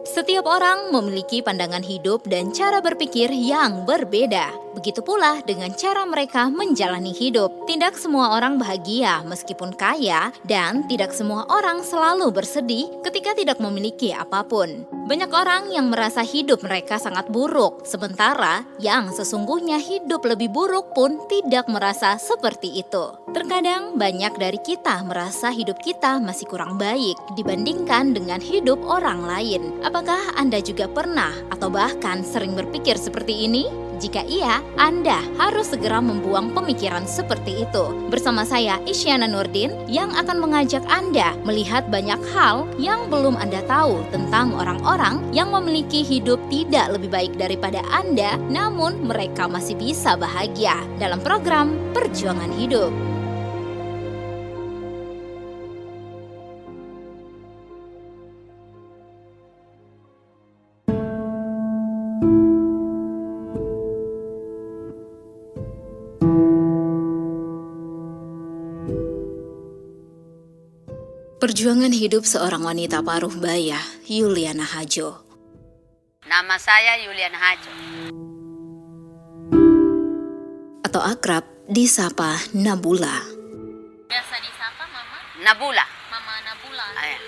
Setiap orang memiliki pandangan hidup dan cara berpikir yang berbeda. Begitu pula dengan cara mereka menjalani hidup. Tidak semua orang bahagia meskipun kaya, dan tidak semua orang selalu bersedih ketika tidak memiliki apapun. Banyak orang yang merasa hidup mereka sangat buruk, sementara yang sesungguhnya hidup lebih buruk pun tidak merasa seperti itu. Terkadang banyak dari kita merasa hidup kita masih kurang baik dibandingkan dengan hidup orang lain. Apakah Anda juga pernah atau bahkan sering berpikir seperti ini? Jika iya, Anda harus segera membuang pemikiran seperti itu. Bersama saya, Isyana Nurdin, yang akan mengajak Anda melihat banyak hal yang belum Anda tahu tentang orang-orang yang memiliki hidup tidak lebih baik daripada Anda, namun mereka masih bisa bahagia dalam program Perjuangan Hidup. Perjuangan hidup seorang wanita paruh baya, Yuliana Hadjo. Nama saya Yuliana Hadjo. Atau akrab disapa Nabula. Biasa disapa Mama? Nabula. Mama Nabula. Ayah.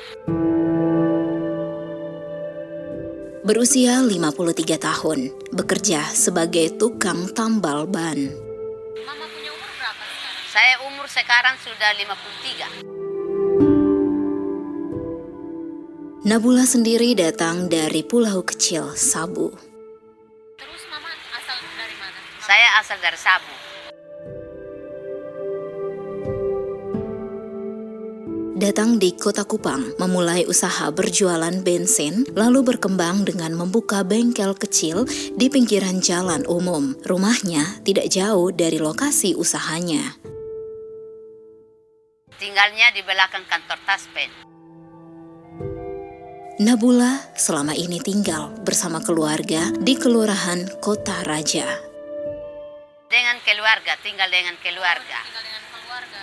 Berusia 53 tahun, bekerja sebagai tukang tambal ban. Mama punya umur berapa sekarang? Saya umur sekarang sudah 53. Nabula sendiri datang dari pulau kecil Sabu. Terus Mama asal dari mana? Saya asal dari Sabu. Datang di Kota Kupang, memulai usaha berjualan bensin, lalu berkembang dengan membuka bengkel kecil di pinggiran jalan umum. Rumahnya tidak jauh dari lokasi usahanya. Tinggalnya di belakang kantor Taspen. Nabula selama ini tinggal bersama keluarga di Kelurahan Kota Raja. Dengan keluarga, tinggal dengan keluarga. Tinggal dengan keluarga.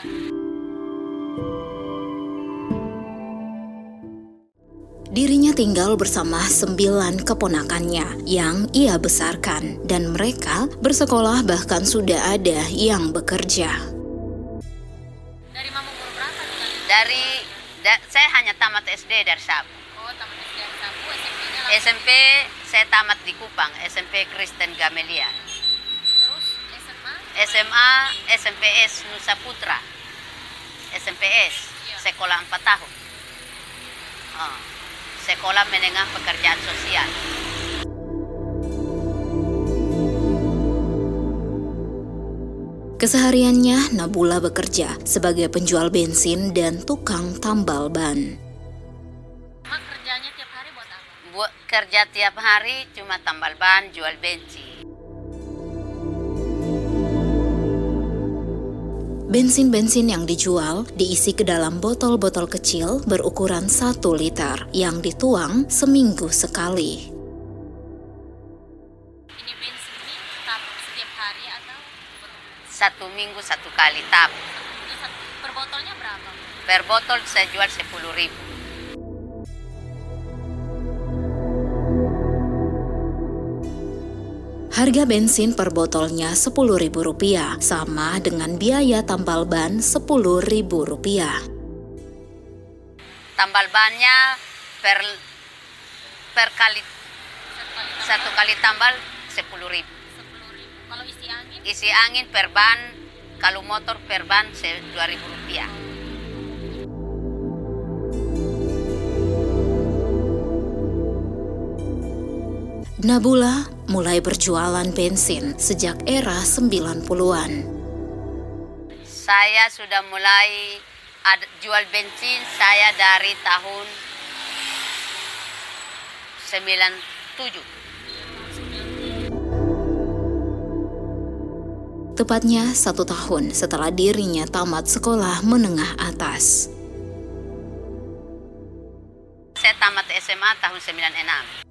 Dirinya tinggal bersama 9 keponakannya yang ia besarkan, dan mereka bersekolah, bahkan sudah ada yang bekerja. Dari Mama umur berapa tinggal? Saya hanya tamat SD dari Sabu. Oh, tamat SD dari Sabu, SMP-nya lah. SMP saya tamat di Kupang, SMP Kristen Gamelian. Terus SMA? SMA, SMPS Nusa Putra. SMPS, sekolah 4 tahun. Sekolah Menengah Pekerjaan Sosial. Kesehariannya, Nabula bekerja sebagai penjual bensin dan tukang tambal ban. Mama kerjanya tiap hari buat apa? Buat kerja tiap hari cuma tambal ban, jual bensin. Bensin-bensin yang dijual diisi ke dalam botol-botol kecil berukuran 1 liter yang dituang seminggu sekali. Ini bensin ini tetap setiap hari atau 1 minggu 1 kali tap. per botolnya berapa? Per botol saya jual 10.000. Harga bensin per botolnya Rp10.000, sama dengan biaya tambal ban Rp10.000. Tambal bannya per kali Satu kali 1 kali tambal 10.000. 10.000. Kalau isi angin? Isi angin per ban, kalau motor per ban Rp2.000. Nabula mulai berjualan bensin sejak era 90-an. Saya sudah mulai jual bensin saya dari tahun 97. Tepatnya 1 tahun setelah dirinya tamat sekolah menengah atas. Saya tamat SMA tahun 96.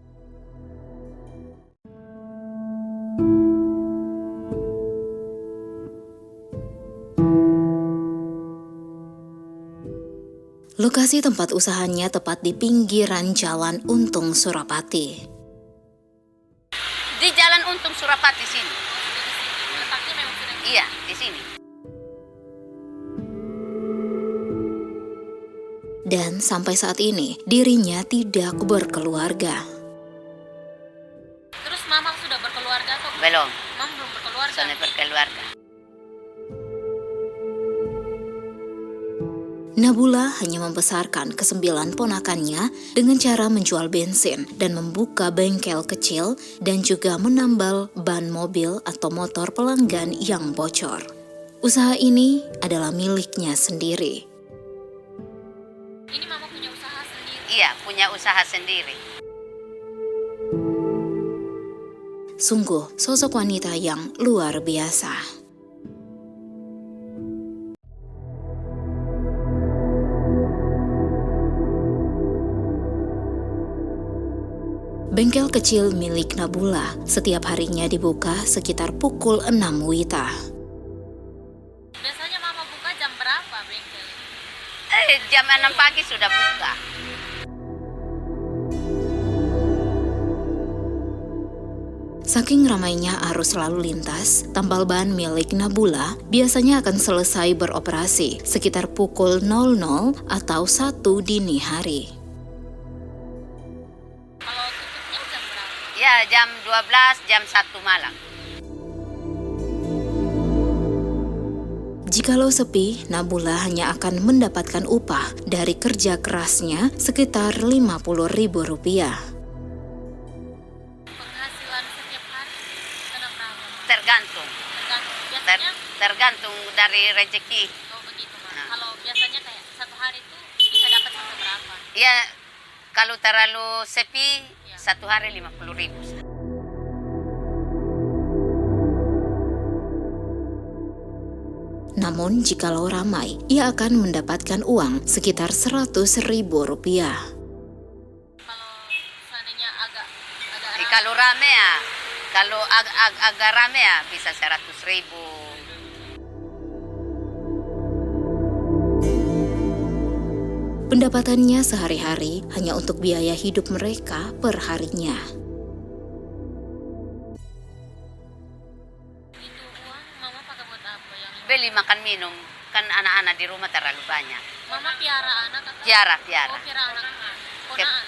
Lokasi tempat usahanya tepat di pinggiran Jalan Untung Surapati. Di Jalan Untung Surapati sini. Letaknya memang sudah Iya, di sini. Dan sampai saat ini, dirinya tidak berkeluarga. Terus mama sudah berkeluarga atau Belum. Mama belum berkeluarga? Soalnya berkeluarga. Nabula hanya membesarkan ke-9 ponakannya dengan cara menjual bensin dan membuka bengkel kecil dan juga menambal ban mobil atau motor pelanggan yang bocor. Usaha ini adalah miliknya sendiri. Ini mama punya usaha sendiri. Iya, punya usaha sendiri. Sungguh sosok wanita yang luar biasa. Bengkel kecil milik Nabula setiap harinya dibuka sekitar pukul 6 WITA. Biasanya mama buka jam berapa bengkel? Jam 6 pagi sudah buka. Saking ramainya arus lalu lintas, tambal ban milik Nabula biasanya akan selesai beroperasi sekitar pukul 00 atau 1 dini hari. Kalau tutupnya jam berapa? Ya, jam 12, jam 1 malam. Jikalau sepi, Nabula hanya akan mendapatkan upah dari kerja kerasnya sekitar Rp50.000. Penghasilan setiap hari kena berapa? Tergantung. Tergantung. Biasanya Tergantung dari rezeki. oh begitu Mak. Nah. Kalau biasanya kayak satu hari itu bisa dapat sampai berapa? Ya, kalau terlalu sepi, Ya. 1 hari 50.000. Namun jikalau ramai, ia akan mendapatkan uang sekitar Rp100.000. Kalau seandainya agak Kalau rame ya, kalau agak rame ya bisa 100.000. Pendapatannya sehari-hari hanya untuk biaya hidup mereka per harinya. itu uang mama pakai buat apa yang Beli makan minum, kan anak-anak di rumah terlalu banyak. mama piara anak atau Piara. Oh, piara anak.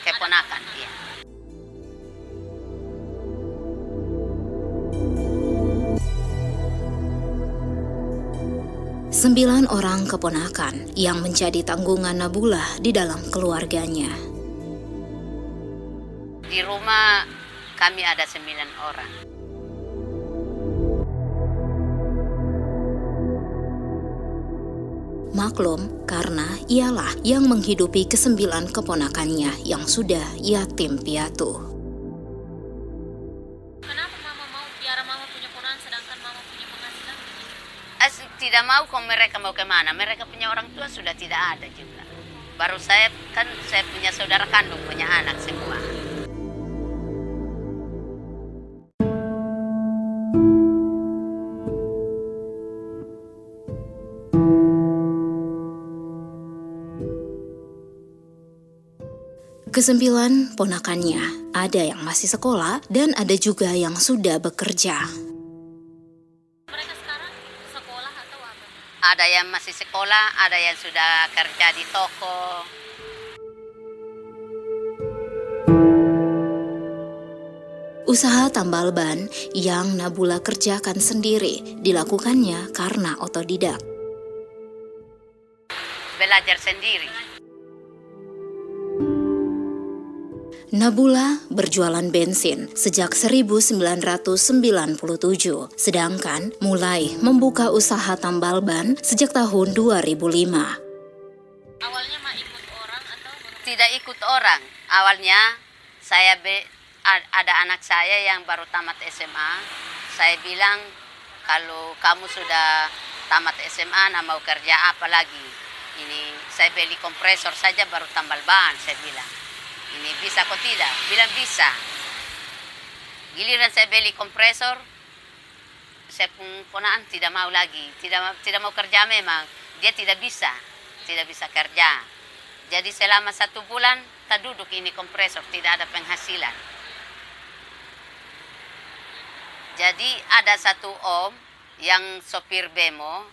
Keponakan, iya. Sembilan orang keponakan yang menjadi tanggungan Nabula di dalam keluarganya. Di rumah kami ada 9 orang. Maklum karena ialah yang menghidupi ke-9 keponakannya yang sudah yatim piatu. Kenapa mama mau piara mama punya ponakan sedangkan mama punya penghasilan begitu? Tidak mau kok mereka mau kemana. Mereka punya orang tua sudah tidak ada juga. Baru saya punya saudara kandung, punya anak semua. Ke-9 ponakannya, ada yang masih sekolah dan ada juga yang sudah bekerja. Mereka sekarang sekolah atau apa? Ada yang masih sekolah, ada yang sudah kerja di toko. Usaha tambal ban yang Nabula kerjakan sendiri dilakukannya karena otodidak. Belajar sendiri. Nabula berjualan bensin sejak 1997, sedangkan mulai membuka usaha tambal ban sejak tahun 2005. Awalnya mah ikut orang atau bagaimana? Tidak ikut orang. Awalnya ada anak saya yang baru tamat SMA. Saya bilang, kalau kamu sudah tamat SMA, nah mau kerja apa lagi? Ini saya beli kompresor saja baru tambal ban, saya bilang. Ini bisa kok tidak? Bilang bisa. Giliran saya beli kompresor, saya pun ponakan tidak mau lagi. Tidak mau kerja memang. Dia tidak bisa kerja. Jadi selama 1 bulan, tak duduk ini kompresor, tidak ada penghasilan. Jadi ada satu om yang sopir bemo,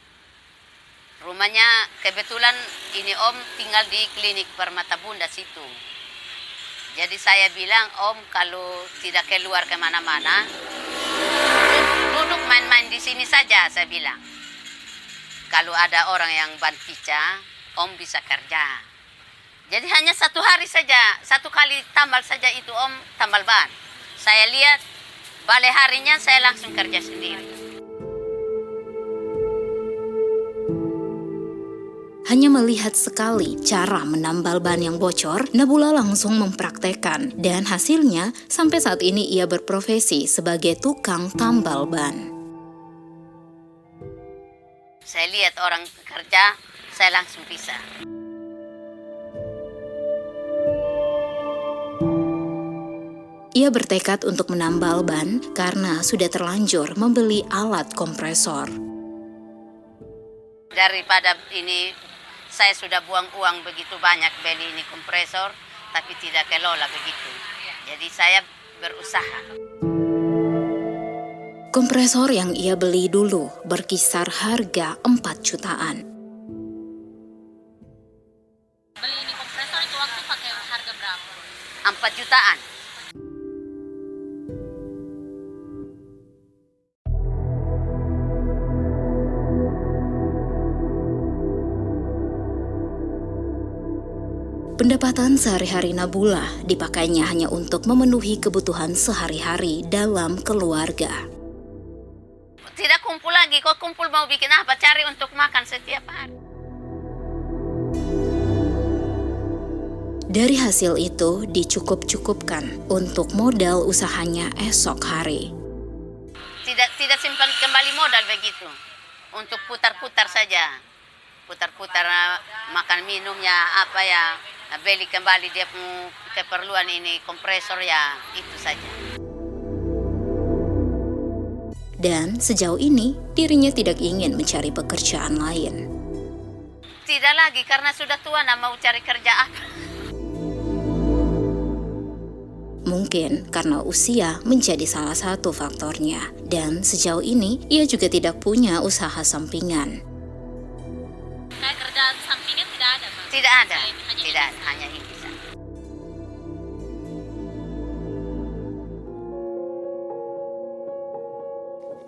rumahnya kebetulan ini om tinggal di klinik Permata Bunda situ. Jadi saya bilang, om kalau tidak keluar kemana-mana, duduk main-main di sini saja, saya bilang. Kalau ada orang yang bantica, om bisa kerja. Jadi hanya 1 hari saja, 1 kali tambal saja itu om tambal ban. Saya lihat, balik harinya saya langsung kerja sendiri. Hanya melihat sekali cara menambal ban yang bocor, Nabula langsung mempraktekkan. Dan hasilnya, sampai saat ini ia berprofesi sebagai tukang tambal ban. Saya lihat orang kerja, saya langsung bisa. Ia bertekad untuk menambal ban karena sudah terlanjur membeli alat kompresor. Daripada ini, saya sudah buang uang begitu banyak beli ini kompresor, tapi tidak kelola begitu. Jadi saya berusaha. Kompresor yang ia beli dulu berkisar harga 4 jutaan. Beli ini kompresor itu waktu pakai harga berapa? 4 jutaan. Pendapatan sehari-hari Nabula dipakainya hanya untuk memenuhi kebutuhan sehari-hari dalam keluarga. Tidak kumpul lagi, kok kumpul mau bikin apa? Cari untuk makan setiap hari. Dari hasil itu dicukup-cukupkan untuk modal usahanya esok hari. Tidak simpan kembali modal begitu. Untuk putar-putar saja. Putar-putar makan minumnya apa ya, beli kembali dia punya keperluan ini kompresor ya, itu saja. Dan sejauh ini dirinya tidak ingin mencari pekerjaan lain. Tidak lagi karena sudah tua, mau cari kerja apa? Mungkin karena usia menjadi salah satu faktornya. Dan sejauh ini ia juga tidak punya usaha sampingan. Kayak kerjaan sampingan tidak ada, Bang? Tidak ada, Hanya tidak, ini. hanya ini saja.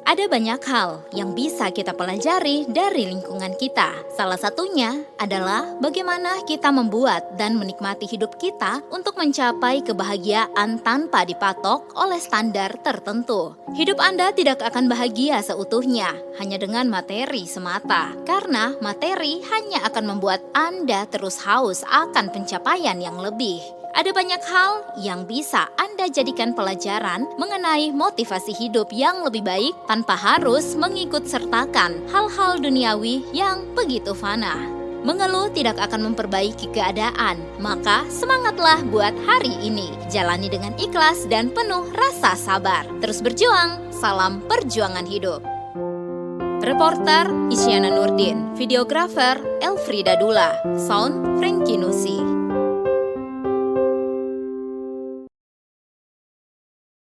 Ada banyak hal yang bisa kita pelajari dari lingkungan kita. Salah satunya adalah bagaimana kita membuat dan menikmati hidup kita untuk mencapai kebahagiaan tanpa dipatok oleh standar tertentu. Hidup Anda tidak akan bahagia seutuhnya hanya dengan materi semata, karena materi hanya akan membuat Anda terus haus akan pencapaian yang lebih. Ada banyak hal yang bisa Anda jadikan pelajaran mengenai motivasi hidup yang lebih baik tanpa harus mengikut sertakan hal-hal duniawi yang begitu fana. Mengeluh tidak akan memperbaiki keadaan, maka semangatlah buat hari ini. Jalani dengan ikhlas dan penuh rasa sabar. Terus berjuang, salam perjuangan hidup. Reporter Isyana Nurdin, videografer Elfrida Dula, sound Frankie Nusi.